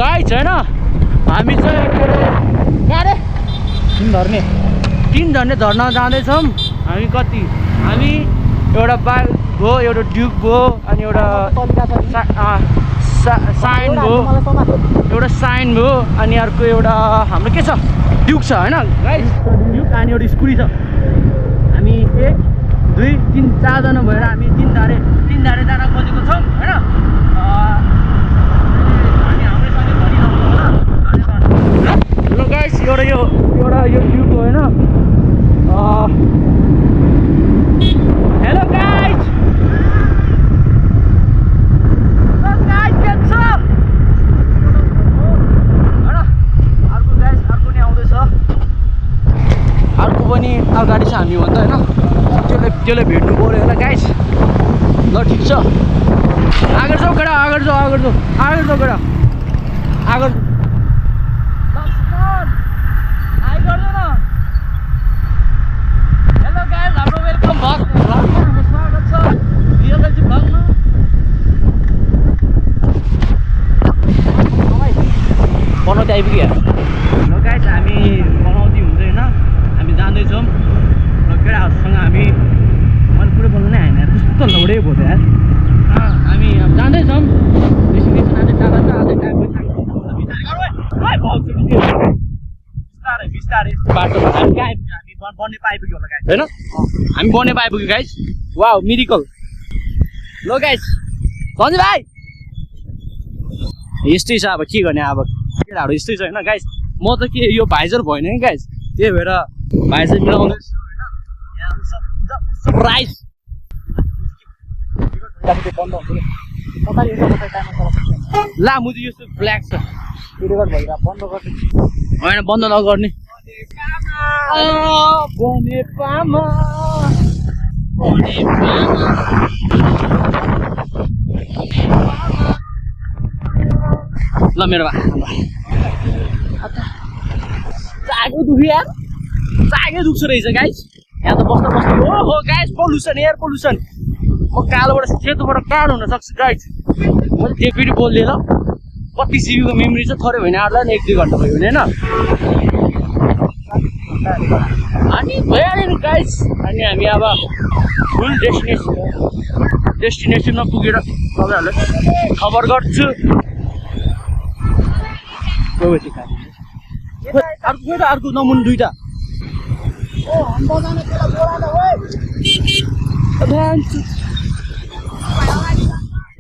Guys होइन हामी चाहिँ तीन झर्ने धर्न जाँदैछौँ हामी कति हामी एउटा बाइक भयो एउटा ड्युक भयो अनि एउटा साइन भयो एउटा साइन भयो अनि अर्को एउटा हाम्रो के छ ड्युक छ होइन गाइज ड्युक अनि एउटा स्कुटी छ हामी 1 2 3 4 जना भएर हामी तीन धारे जान खोजेको छौँ होइन हेलो गाइस एउटा यो ड्युक हो होइन हेलो गाइस के छ होइन अर्को नि आउँदैछ अर्को पनि अगाडि छ हामी भन्दा होइन त्यसले भेट्नु पऱ्यो होला गाइस ल ठिक छ आगर जाऊ केटा आगर हेलो गाइस हाम्रो वेलकम भ्लगमा स्वागत छ रियलिटी भ्लगमा बनौती आइपुग्यो हेलो गाइस हामी बनौती हुँदैन हामी जाँदैछौँ र केटाहरूसँग हामी मैले पुरै बोल्नु नै आएन कस्तो लौडै भयो त यार हामी जाँदैछौँ डेस्टिनेसन अझै टाढा छ अझै टाइम बिस्तारै बाटोमा हामी कहाँ आइपुग्यो हामी बनेपा आइपुग्यो होला गाइस होइन हामी बनेपा आइपुग्यो गाइस वाउ मिरिकल लो गाइस सञ्जय भाइ यस्तै छ अब के गर्ने अब केटाहरू यस्तै छ होइन गाइस म त के यो भाइजर भएन कि गाइस त्यही भएर भाइजर मिलाउँदैछु होइन प्राइस ला मुझे यो ब्ल्याक छ होइन बन्द नगर्ने ल मेरो चागो दुख्यो यार चागै दुख्छ रहेछ गाइस यहाँ त बस्दा ओहो गाइस पोल्युसन एयर पोल्युसन म कालोबाट सेतोबाट कालो हुन सक्छु गाइस मैले त्यो फेरि बोल्दिएँ ल कति जिबीको मेमोरी चाहिँ थोरै होइन आँट्ला नि 1-2 घन्टा भयो भने होइन अनि भइहाल्यो नि गाइस अनि हामी अब फुल डेस्टिनेसनमा पुगेर तपाईँहरूलाई खबर गर्छु अर्को नमुन दुईटा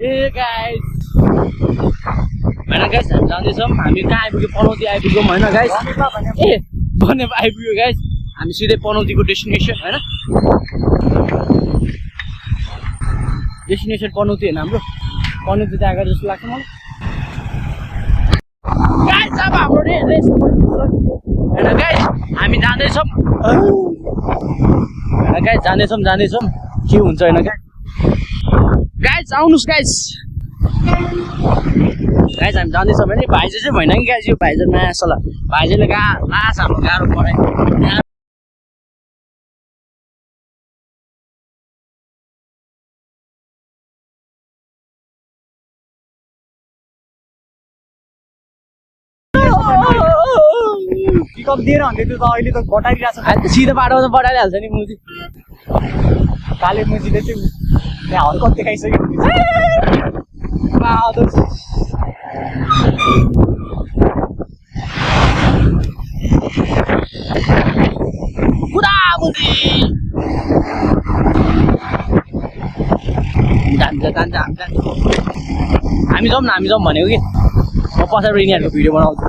ए गाइस होइन गाइस हामी जाँदैछौँ हामी कहाँ आइपुग्यो पनौती आइपुग्यौँ होइन गाइस ए बनेपा आइपुग्यो गाइस हामी सिधै पनौतीको डेस्टिनेसन होइन डेस्टिनेसन पनौती होइन हाम्रो पनौती त आएको जस्तो लाग्छ मलाई गाइस अब हाम्रो रेस होइन गाइस हामी जाँदैछौँ होइन गाइस जाँदैछौँ के हुन्छ होइन गाइस आउनुहोस् गाइस हामी जाँदैछौँ भने भाइजर चाहिँ भएन कि गाइस यो भाइजर मासला भाइजरले लास हाम्रो गाह्रो परायो पिकअप दिएर भन्दै त्यो त अहिले त बटाइरहेको छ अहिले त सिधो बाटोमा त बटाइहाल्छ नि मुजी काले मुजीले चाहिँ त्यहाँ हर्कत देखाइसक्यो पुरा मुजी जान्छ हामी जाउँ भनेको कि म पछाडि यिनीहरूको भिडियो बनाउँछु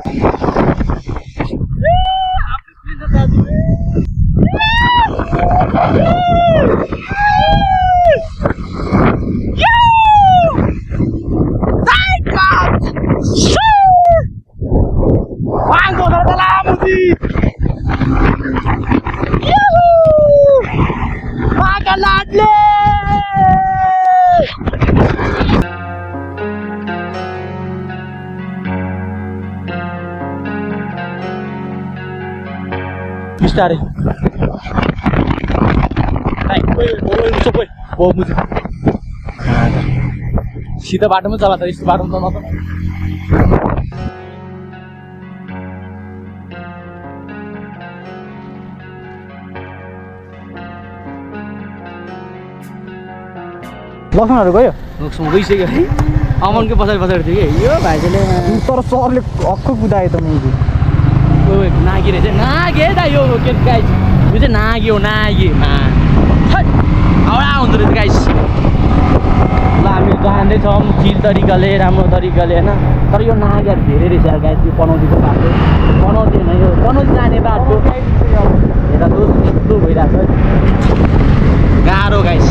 बिस्तारै सिधा बाटोमा चला त यस्तो बाटोमा त लक्ष्मणहरू गयो लक्ष्मण गइसक्यो है अमनको पछाडि पछाडि थियो कि यो भाइले तर सरले हक्क कुदायो त मुजी नागी रहेछ नागी है त यो के गाइस यो चाहिँ नागी हो नागीमा हाउडा हुँदो रहेछ गाइस ल हामी जाँदैछौँ चिल तरिकाले राम्रो तरिकाले होइन तर यो नागीहरू धेरै रहेछ यार गाइस यो पनौतीको बाटो पनौती होइन यो पनौती जाने बाटो यता दोस्तो भइरहेको छ गाह्रो गाइस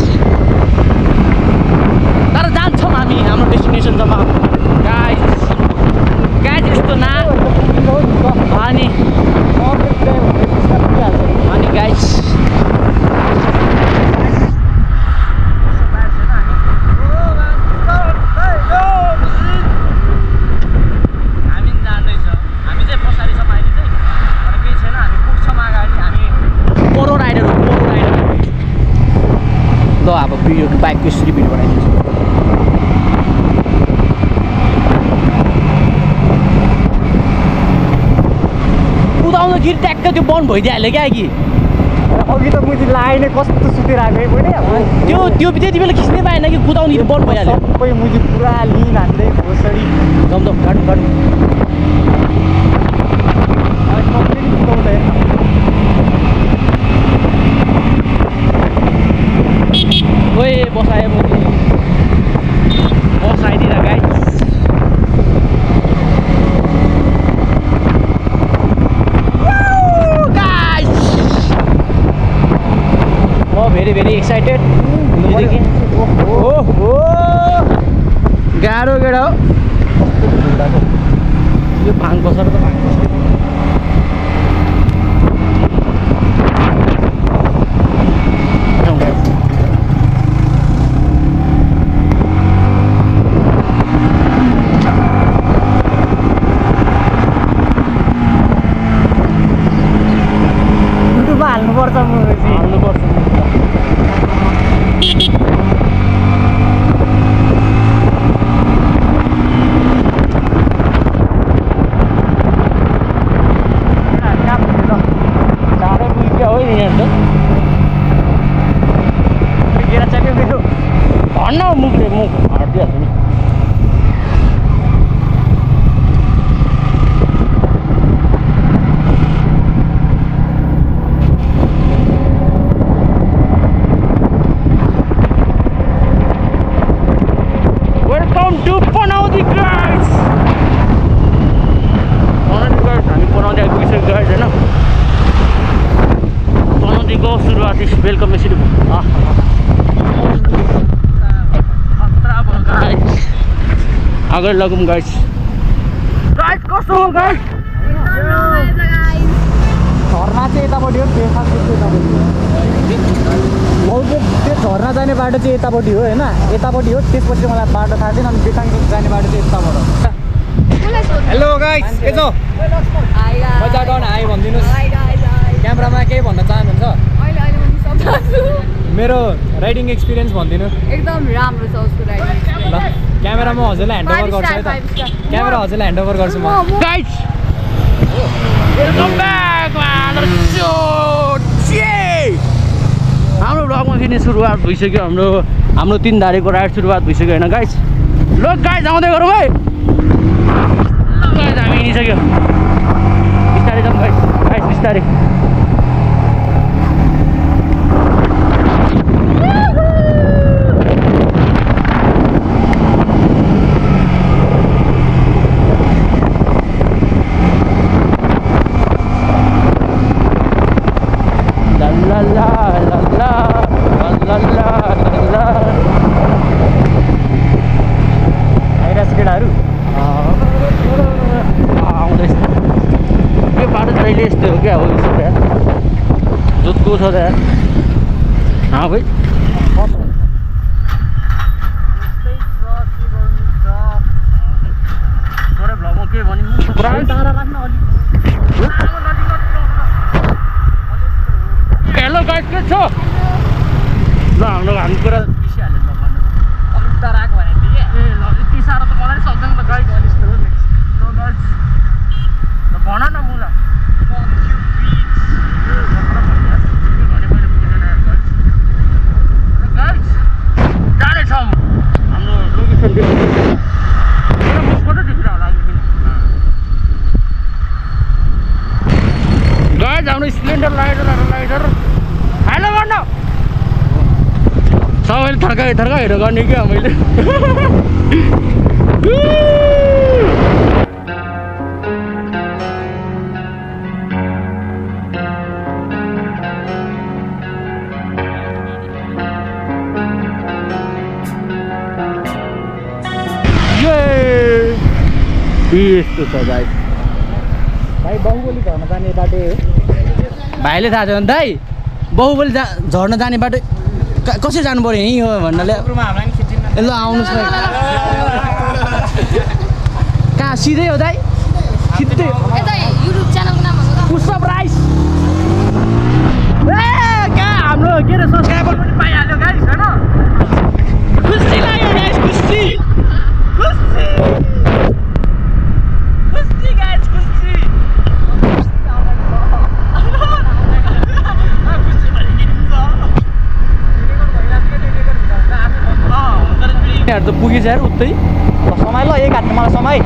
तर जान्छौँ हामी हाम्रो डेस्टिनेसनसम्म गाइस गाइस यस्तो ना अनि गाइस अब भिडियो बाइकको यसरी भिडियो बनाइदिन्छु कुदाउँदाखेरि ट्याक्क त्यो बन्द भइदिइहाल्यो क्या कि अघि त मुजी लाए नै कस्तो सुतिरहेको है त्यो त्यति बेला खिच्नै पाएन कि कुदाउँदाखेरि बन्द भइहाल्यो सबै मुजी पुरा लिन हान्दै घोसडी दम काटु काटु ओए बसायो बसाइदिँदा गाइस भेरी भेरी एक्साइटेड ओहो गाह्रो गेडा हो यो भाङ बसेर त भाङ बस्यो हाल्नुपर्छ भन्न मुखले मुख हटिदिइहाल्छु नि वेलकम टु पनौती गाइस हामी पनौती आइपुगिसक्यो गाइस होइन पनौतीको सुरुवाती वेलकम यसरी अगाडि लगौँ गाइस गाइस कस्तो हो गाइस झर्ना चाहिँ यतापट्टि हो त्यो झर्ना जाने बाटो चाहिँ यतापट्टि हो होइन यतापट्टि हो त्यसपछि मलाई बाटो थाहा छैन अनि बेताङ जाने बाटो चाहिँ यताबाट हेलो गाइस के छ बजार डाउन हाई भनिदिनुहोस् क्यामेरामा केही भन्न चाहनुहुन्छ मेरो राइडिङ एक्सपिरियन्स भनिदिनु एकदम राम्रो छ उसको राइडिङ ल क्यामेरामा हजुरलाई ह्यान्डओभर गर्छु है त क्यामेरा हजुरलाई ह्यान्डओभर गर्छु म गाइस वेलकम ब्याक हाम्रो ब्लगमा फेरि सुरुवात भइसक्यो हाम्रो 3 धारेको राइड सुरुवात भइसक्यो होइन गाइस ल गाइस आउँदै गरौँ है गाइस हामी हिँडिसक्यो बिस्तारै जाउँ गाइस बिस्तारै केटाहरू आउँदैछ यो बाटो जहिले यस्तो हो क्या हो जोतको छ त भाइ भ्लगमा के भन्नु पुरा हेलो गाइस के छ ल हामी पुरा पिसिहाल्यो ल भन्नु अलिक टाढा आएको भने ठिकै ए ल यति साह्रो त मलाई सक्दैन त गाइस अनि यस्तो हो ल गाइस ल भन न मुला गाइस जानेछौँ थर्का हेरेर गर्ने क्या मैले यस्तो छ भाइ भाइ बाहुबली झर्न जाने बाटो हो भाइले थाहा छ भने दाइ बाहुबली झर्न जाने बाटो कसरी जानु पर्यो यहीँ हो भन्नाले ल आउनुहोस् न कहाँ सिधै हो दाइ सिधै यता युट्युब च्यानलको नाम भन्नु त पुष्प राइस ए कहाँ हाम्रो के अरे सब्सक्राइबर पनि पाइहाल्यो गाइस हैन खुसी लाग्यो गाइस खुसी खुसी खुसी गाइस खुसी यहाँ त पुगेछ यार उतै समय ल एक हातमा मलाई समय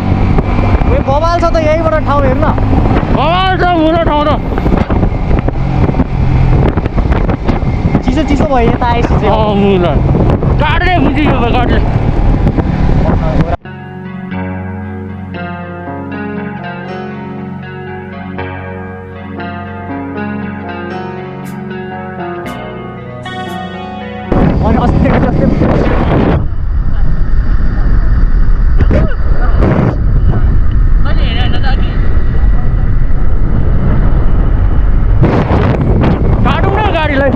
उयो बबाल छ त यहीँबाट ठाउँ हेर्न बबाल छ मुलो ठाउँ त चिसो चिसो भयो यता आएपछि मुलो काट्दै मुजी यो काट्दै अनि अस्ति काटौँ न गाडीलाई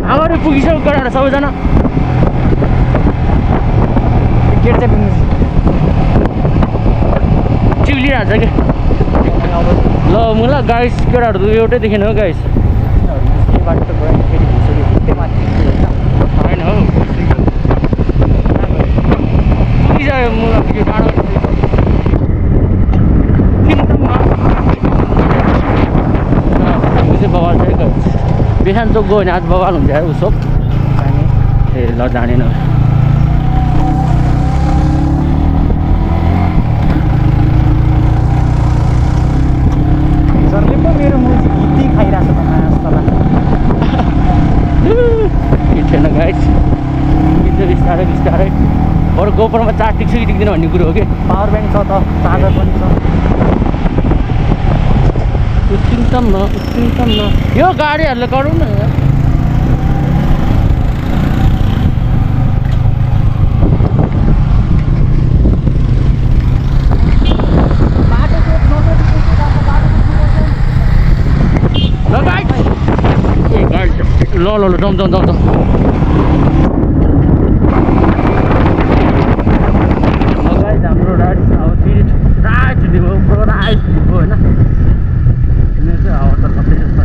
अगाडि पुगिसक्यो केटाहरू सबैजना गेट चाहिँ चिउलिरहेको छ कि ल मुला गाइस केटाहरू त एउटै देखेन हो गाइस बाटो त गयो फेरि भइसक्यो त्यही माथि होइन हौ पुगिसक्यो मुला पुग्यो टाढो बवाल चाहिँ गाइस बिहान चोक गयो भने आज बवाल हुन्छ यार उसो ए ल जानेन सरले पो मेरो मुजी गीतै खाइरहेको छ के छैन गाइस बिस्तारै बिस्तारै बरु गोपरमा चार्ज टिक्छ कि टिक्दैन भन्ने कुरो हो कि पावर ब्याङ्क छ त चार्जर पनि छ उच्चिन्तममा यो गाडीहरूले गरौँ न यार ल ल ल जाउँ हाम्रो राइड अब फेरि राइड छुट्टी भयो राइड छुट्टी भयो होइन यहाँ चाहिँ हावा त कतै जस्तो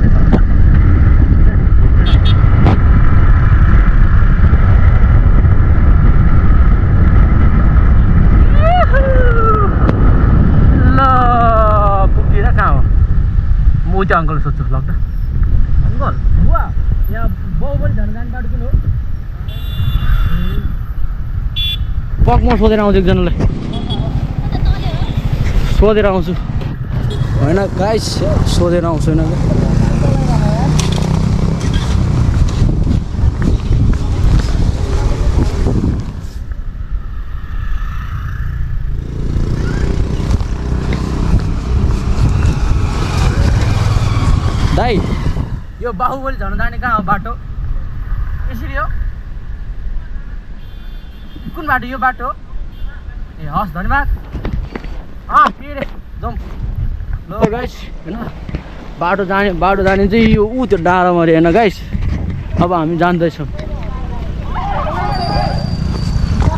ल पुगेर कहाँ हो म उता अङ्कल सोध्छु ल त अङ्कल बुवा यहाँ बाहुबली झर्न जाने बाटो कुन हो पक म सोधेर आउँछु एकजनालाई सोधेर आउँछु होइन गाइस सोधेर आउँछु होइन दाइ यो बाहुबली झर्न जाने कहाँ हो बाटो यसरी हो कुन बाटो यो बाटो ए हस् धन्यवाद के रे जाउँ ल गाइस होइन बाटो जाने चाहिँ यो ऊ त्यो डाँडामा अरे होइन गाइस अब हामी जान्दैछौँ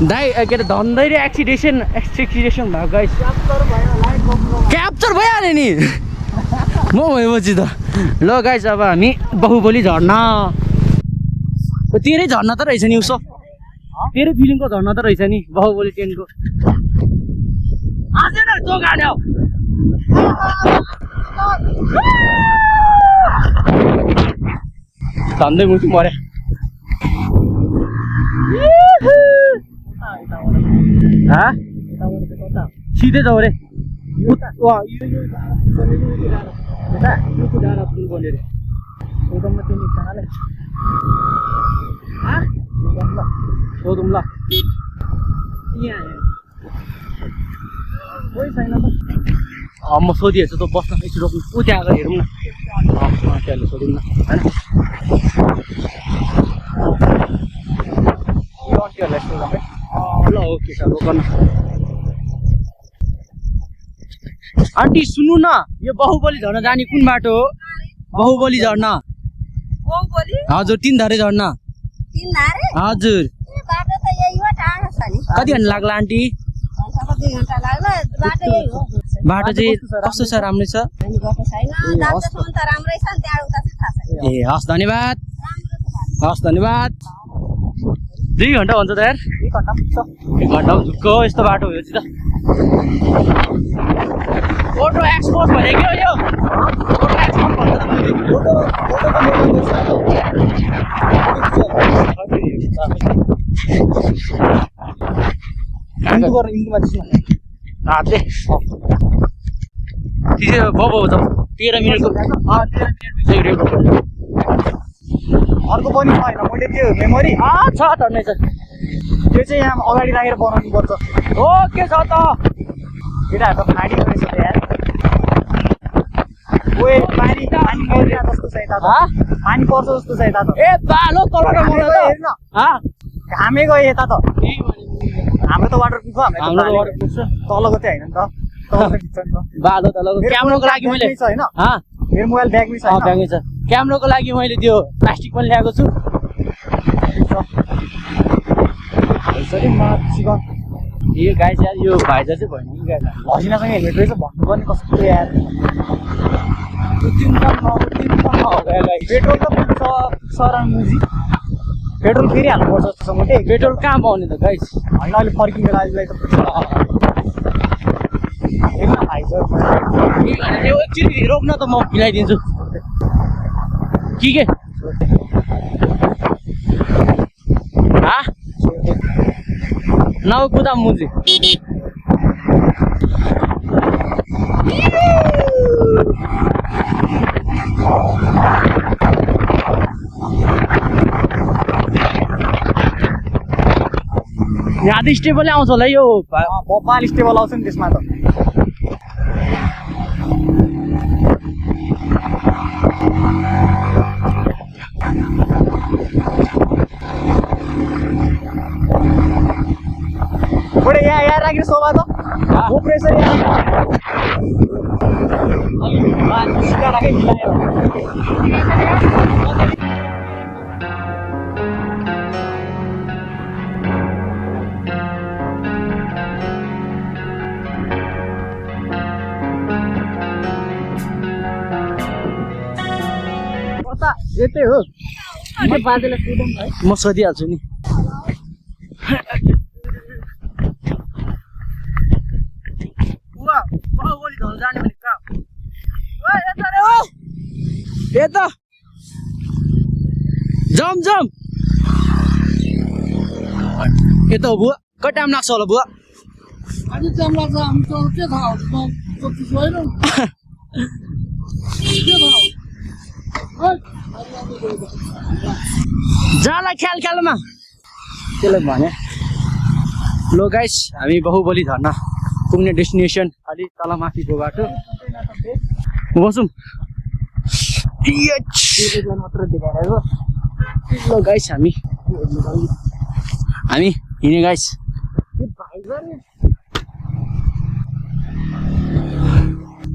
दाइ के अरे धन्दै एक्सिडेसन भएको गाइस क्याप्चर भइहाल्यो नि म भएपछि त ल गाइस अब हामी बाहुबली झर्ना तेरै झर्ना त रहेछ नि उसो तेरै फिल्मको झर्ना त रहेछ नि बाहुबली 10 को आजै न जोगाड्यो झन्दै मुसु मरे सिधै जाऊ रे सोधौँ ल कोही छैन त म सोधिहेर्छु त बस्न एकछिन रोक्नु ऊ त्यहाँ गएर हेरौँ न त्यसले सोधौँ न होइन आन्टीहरूलाई सोधौँ है ल ओके सर रोक न आन्टी सुन्नु न यो बाहुबली झर्ना जाने कुन बाटो हो बाहुबली झर्ना हजुर 3 धारे झर्ना हजुर कति घन्टा लाग्ला आन्टी बाटो चाहिँ कस्तो छ राम्रै छ ए हस् धन्यवाद हस् धन्यवाद 2 घन्टा हुन्छ त यार 1 घन्टा पुग्छ 1 घन्टा झुक्क यस्तो बाटो हो यो चाहिँ त फोटो एक्सपोज भनेको यो फोटो एक्सपोज भन्छ इन्डुमा हातले बाबु त 13 मिनटको 13 मिनट अर्को पनि छैन मैले त्यो मेमोरी छ झर्नै छ त्यो चाहिँ यहाँ अगाडि राखेर बनाउनु पर्छ ओके छ त केटाहरू त फाडी रहेछ यार ओए पानी पानी पर्छ जस्तो छ यता त पानी पर्छ जस्तो छ यता त ए बालो कलर मलाई हेर्न घामे गयो यता त हाम्रो त वाटर प्रुफ हाम्रो त वाटर प्रुफ छ तलको चाहिँ हैन नि त तलको खिच्छ नि त बालो तलको क्यामेराको लागि मैले छ हैन हा मेरो मोबाइल ब्यागमै छ ब्यागमै छ क्यामेराको लागि मैले त्यो प्लास्टिक पनि ल्याएको छु यसरी चिकन यो गाई चाहिँ यो भाइजा चाहिँ भएन कि गाई हसिनासँग हेल्मेट रहेछ भन्नु पनि कस्तो यार पेट्रोल त पुग्छ सराङ मुजी पेट्रोल फेरि हाल्नुपर्छ जस्तो छ मोटे पेट्रोल कहाँ पाउने त गाइस होइन अहिले फर्किने बेलालाई त पुग्छ हेर्न भाइ सर यो एकछिन रोक्न त म मिलाइदिन्छु के हा नौ कुदा मुजी यहाँ त स्टेबल आउँछ होला यो पाल स्टेबल आउँछ नि त्यसमा त बडे यहाँ राख्ने सोभा त हो प्रेसर राखेँ मिलाएर यतै हो बाजेलाई सोधौँ है म सोधिहाल्छु नि जम जम यता हो बुवा कति टाइम लाग्छ होला बुवा टाइम लाग्छ हाम्रो के थाहा होइन जहाँलाई ख्याल ख्यालमा त्यसलाई भने लो गाइस हामी बाहुबली झर्ना पुग्ने डेस्टिनेसन अलि तल माथिको बाटो बसौँ मात्र देखाएर लो गाइस हामी हिँड्ने गाइस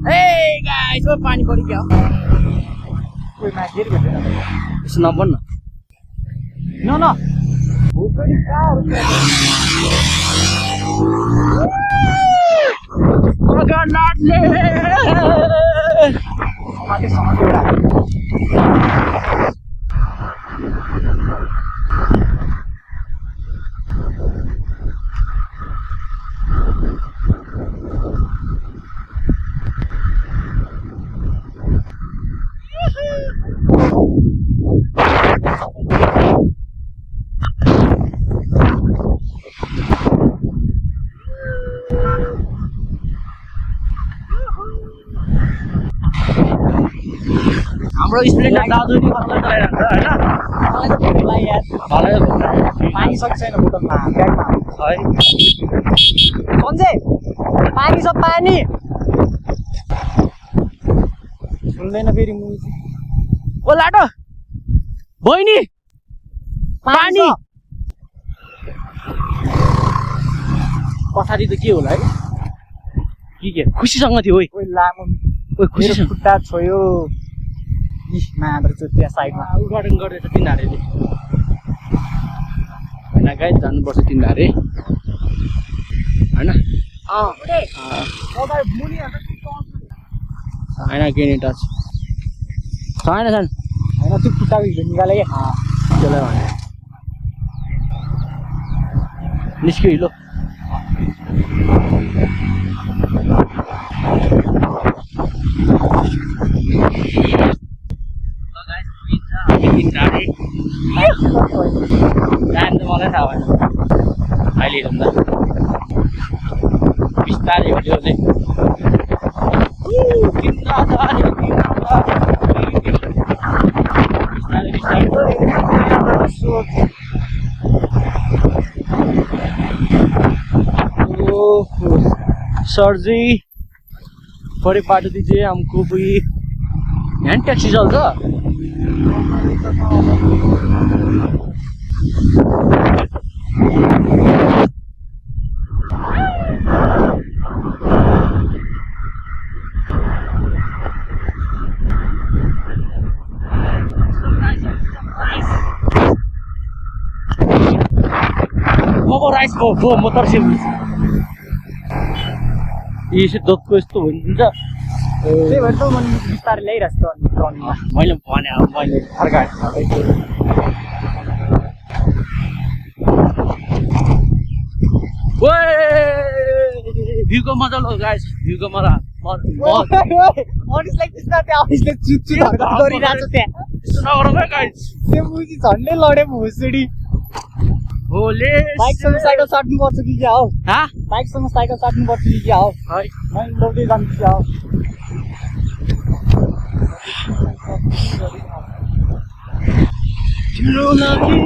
ए गाइस ओ पानी पऱ्यो क्या कोही मान्छेहरू भेटेन यसो नभन्न न माथिसम्म एउटा हाम्रो स्प्लेन्डर दाजु नि कसलाई चलाइरहेको छ होइन मलाई त भोक लाग्यो यार मलाई त भोक लाग्यो। पानी सक्छ छैन बोतलमा ब्यागमा है सन्जय पानी छ पानी सुन्दैन फेरि मुजी ओ लाटो बहिनी पानी छ। पछाडि त के होला है के खुसीसँग थियो ओइ ओइ लामो ओइ खुसी मेरो खुट्टा छोयो इस मात्र छु त्यहाँ साइडमा उद्घाटन गर्दैछ तिनीहरूले होइन गाइस जानुपर्छ तिनीहरूले होइन छैन के नि टच छैन छैन होइन त्यो खुट्टाको हिजो निकाले क्या त्यसलाई भने निस्क्यो हिलो टाइम त मलाई थाहा भएन अहिले हेरौँ त बिस्तारै हो त्यो चाहिँ सर जी थोड़ी बाटो दीजिए हमको कोई हैंड टैक्सी चल्छ राइस भो म तर्से यसो दोधको यस्तो हुन्छ त्यही भएर त म बिस्तारै ल्याइरहेको छु रनिङमा मैले भने अब मैले फर्काएँ भ्यूको मजा लो गाइस भ्यूको मजा अनिसलाई कृष्ण त्यहाँ अनिसले चुच्चु हरकत गरिरहेको छ त्यहाँ यस्तो नगरौँ है गाइस त्यो मुजी झन्डै लड्यो भुसुडी होले बाइकसँग साइकल साट्नुपर्छ कि क्या हो हा बाइकसँग साइकल साट्नुपर्छ कि क्या हो है मैले लौदै जान्छु क्या हो तिम्रो लागि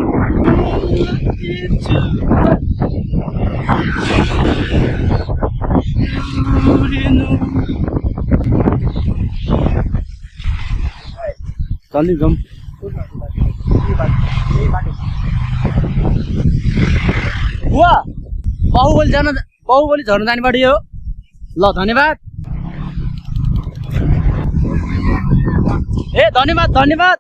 चल्दै जाउँ बुवा बाहुबली झर्न जाने बाटो यो ल धन्यवाद ए धन्यवाद धन्यवाद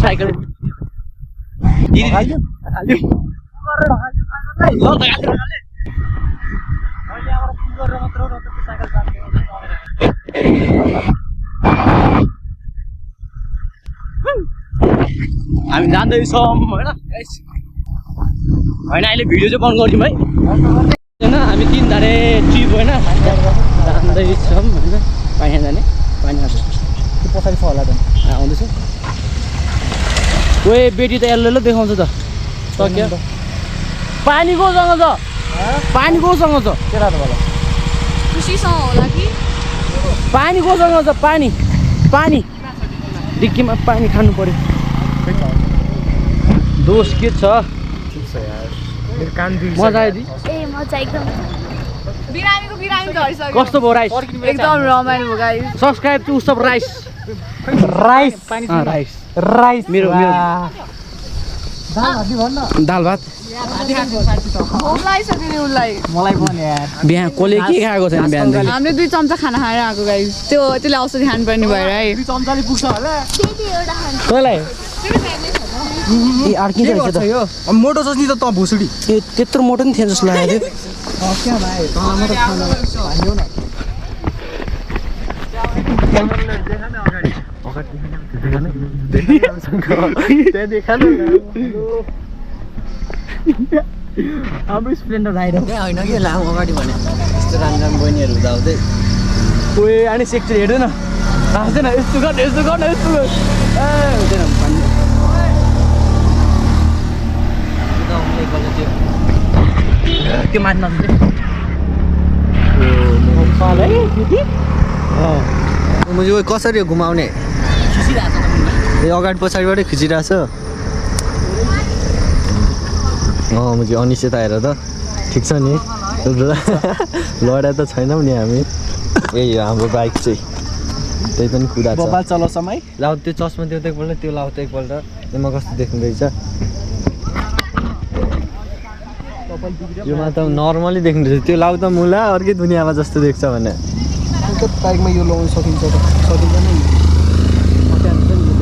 साइकल हामी जाँदैछौँ होइन होइन अहिले भिडियो चाहिँ बन्द गरिदिउँ है होइन हामी 3 धारे ट्रिप होइन जाँदैछौँ होइन पानी जाने पानी खाँदैछ त्यो पछाडि छ होला त आउँदैछ ओए बेटी त यसले देखाउँछ त सक्यो पानी कोसँग छ पानी कोसँग छ केटा त होला खुसीसँग होला कि पानी कोसँग छ पानी पानी डिक्कीमा पानी खानु पर्यो दोष के छ मजा आयो दि ए मजा एकदम बिरामीको झरिसक्यो कस्तो भयो राइस एकदम रमाइलो भयो गाइस सब्सक्राइब टु सब राइस राइस राइस राइस मेरो दाल भाजी भन्न दाल भात भोक लागिसक्यो नि उसलाई मलाई पनि यार बिहान कसले के खाएको छैन बिहान हामीले 2 चम्चा खाना खाएर आएको गाइस त्यसले औषधि खानुपर्ने भएर है 2 चम्चाले पुग्छ होला कसलाई ए अर्किन्छ रहेछ त यो मोटो छ नि त त भुसुडी ए त्यत्रो मोटो नि थिएन जस्तो लाग्यो क्या भाइ तँलाई मात्र खाना भन्यो न हाम्रो स्प्लेन्डर राइडर होइन कि लामो अगाडि भने यस्तो राम्रो बहिनीहरू हुँदा हुँदै ओए अनि सेक्टर हेर्दैन हाँस्दैन यस्तो गर्न यस्तो गर्न यस्तो गर्न ए हुँदैन भन्ने त्यो माथि नसुन्छ मैले कसरी घुमाउने ए अगाडि पछाडिबाटै खिचिरहेछ मुझे अनिश्चित आएर त ठिक छ नि लडा त छैनौँ नि हामी यही हो हाम्रो बाइक चाहिँ त्यही पनि कुरा छ मोबाइल चलाउ समय लाउ त्यो चस्मा त्यो एकपल्ट त्यो लाउ त एकपल्ट त्यसमा कस्तो देख्नु रहेछ योमा त नर्मली देख्नु रहेछ त्यो लाउ त मुला अर्कै दुनियाँमा जस्तो देख्छ भने बाइकमा यो लगाउन सकिन्छ त सकिँदैन नि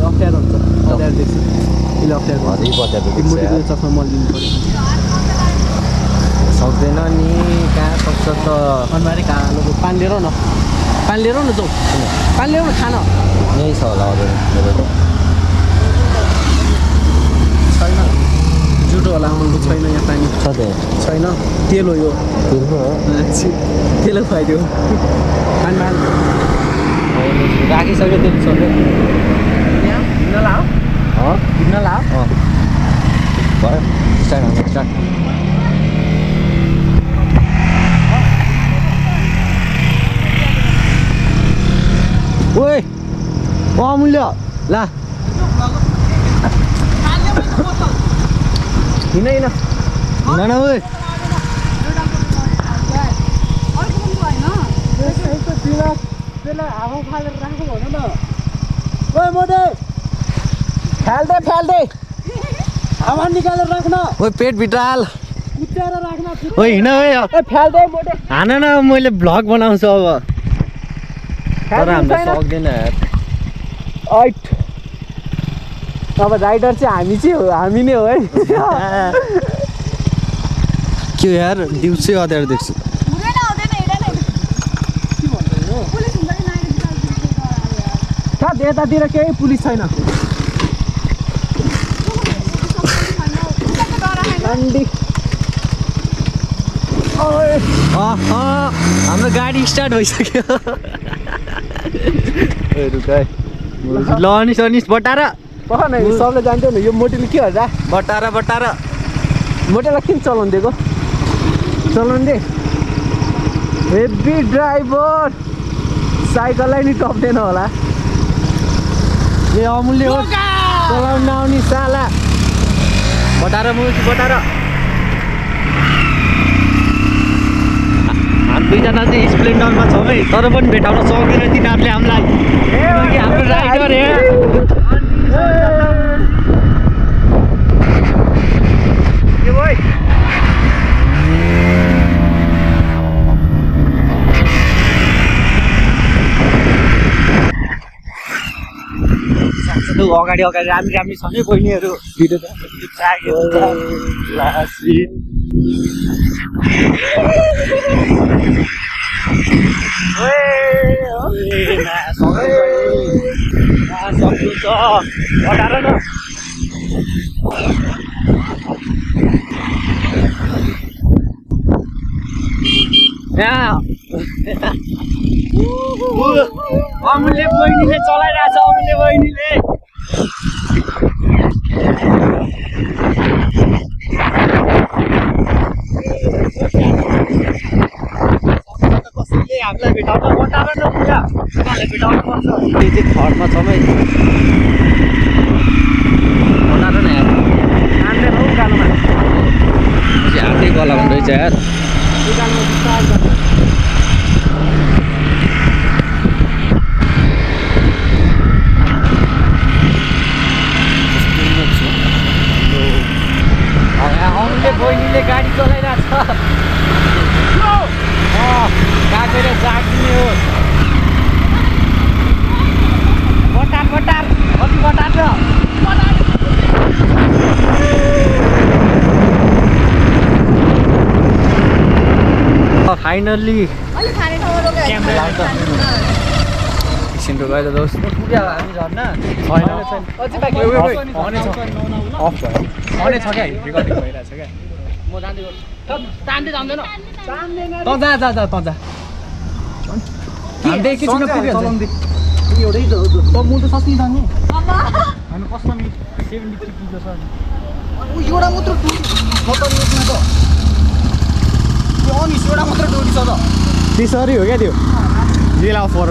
अप्ठ्यारो हुन्छ अप्ठ्यारो देख्छ यसले अप्ठ्यारो चस्मा मलिदिनु पऱ्यो सक्दैन नि कहाँ सक्छ त अनुहारै कालो पानी लिएर न पानी लिएर न जाउँ पानी लिएर न खान यही छ होला अरू मेरो त छैन जुटो होला आउनु छैन यहाँ पानी छ त्यहाँ छैन तेल हो यो तेल पो हो तेल खुवाइदियो पानीमा राखिसक्यो तेल सक्यो यहाँ हिँड्न ला हिँड्न ला भयो स्टार्ट ओए अमूल्य ला हिँड हिँड न ओए त्यसलाई हावा फालेर राख्नु भन न ओए मोटे फाल्दै हावा निकालेर राख्न ओए पेटभित्र हाल कुच्याएर राख्न ओए हिँड ओए फाल्दै मोटे हान न मैले भ्लग बनाउँछु अब तर हामीलाई सक्दैन यार ऐट अब राइडर चाहिँ हामी नै हो है के यार दिउँसै अँध्यारो देख्छु कहाँ यतातिर केही पुलिस छैन हाम्रो गाडी स्टार्ट भइसक्यो ल अनिस बटार सबले जान्थ्यो नि यो मोटेले के गर्छ बटार मोटेलाई किन चलाउनु दिएको चलाउनु दे हेभी ड्राइभर साइकललाई नि टप्दैन होला ए अमूल्य हो चलाउनु नआउने साला बटार हामी दुईजना चाहिँ स्प्लेन्डरमा छौँ है तर पनि भेटाउन सक्दैन तिनीहरूले हामीलाई किनकि हाम्रो राइडर अगाडि राम्री छ नि बहिनीहरू भिडियो अमूल्य बहिनीले चलाइरहेछ अमूल्य बहिनीले कसैले हामीलाई भेटाउन बटार न पुरा उनीहरूले भेटाउनु पर्छ त्यो चाहिँ थर्डमा छौँ है बटार न यार हान्दै हौ गालोमा हातै गला हुँदैछ यार बहिनीले गाडी चलाइरहेछ काटेर जागिने हो बटार अति बटार छ फाइनल्ली एकछिनको गएर दोस्त पुग्यो हामी झर्ना छ क्या रिकर्डिङ भइरहेछ क्या म जाँदै जाँदैन त जा हामी एकैछिन पुग्यो एउटै म त सस्ती जाने हामी कस्टम 73 किलो छ एउटा मात्र डोरी छ त यसमा त यो अनिस एउटा मात्र डोरी छ त त्यसरी हो क्या त्यो येला फॉर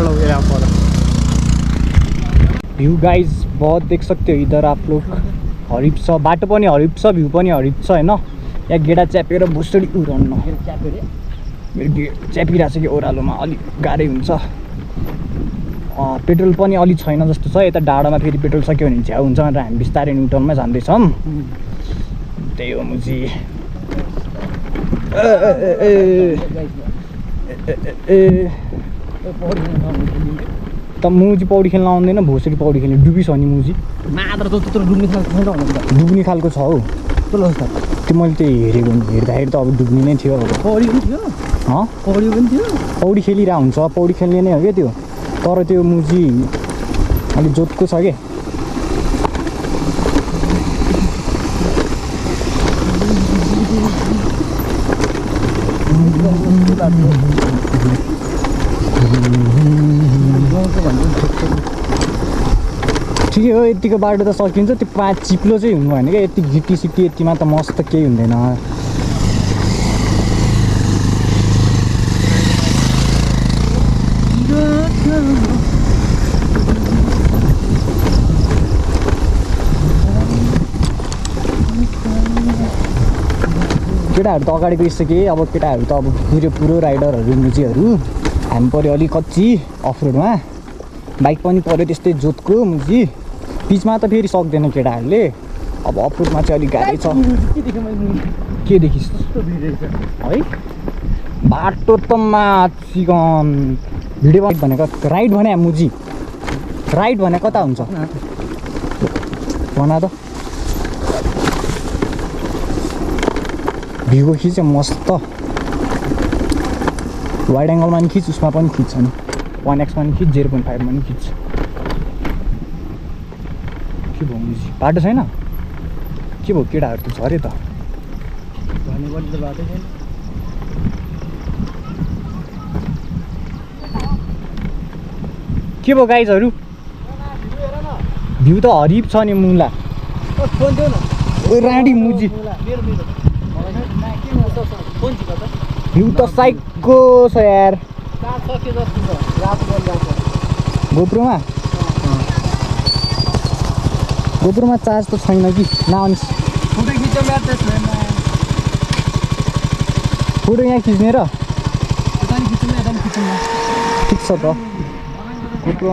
भ्यू गाइज बहुत देख सकते हो इधर आप लोग हरिप छ बाटो पनि हरिप छ भ्यू पनि हरिप छ हैन यहाँ गेडा च्यापेर भुसडी उडाउन च्यापिरहेको छ कि ओह्रालोमा अलिक गाह्रै हुन्छ पेट्रोल पनि अलि छैन जस्तो छ यता डाँडामा फेरि पेट्रोल सक्यो भने झ्याउ हुन्छ भनेर हामी बिस्तारै न्युटनमा जाँदैछौँ त्यही हो मुजी त मुजी पौडी खेल्न आउँदैन भोसडी पौडी खेल्ने डुबी छ नि मुजी मात्र त्यत्रो डुब्ने खालको छैन होला डुब्ने खालको छ हौ त्यो मैले त्यो हेर्दाखेरि त अब डुब्ने नै थियो अब पौडी पनि थियो पौडी पनि थियो पौडी खेलिरहेको हुन्छ पौडी खेल्ने नै हो क्या त्यो तर त्यो मुजी अलिक जोतको छ क्या ठिकै हो यतिको बाटो त सकिन्छ त्यो 5 चिप्लो चाहिँ हुनु भएन क्या यति गिटी सिटी यतिमा त मस्त केही हुँदैन केटाहरू त अगाडि गइसके अब केटाहरू त अब पुरो राइडरहरू मुजीहरू हामी पऱ्यो अलिक कच्ची अफरोडमा बाइक पनि पऱ्यो त्यस्तै जोतको मुजी पिचमा त फेरि सक्दैन केटाहरूले अब अफरोडमा चाहिँ अलिक गाह्रै छ के देखिस् है बाटो त चिकन भिडियो भनेको राइड भने मुजी राइड भने कता हुन्छ भन त भ्यूको खिच मस्त वाइड एङ्गलमा पनि खिच उसमा पनि खिच्छ नि 1x मा पनि खिच 0.5 मा पनि खिच के भयो मुजी बाटो छैन के भयो केटाहरू त झऱ्यो त के भयो गाइजहरू भ्यू त हरिप छ नि मुला राडी मुजी भ्यू त साइको छ यार गोप्रोमा चार्ज त छैन कि नआउनुहोस् फोटो यहाँ खिच्ने र ठिक छ त गोप्रो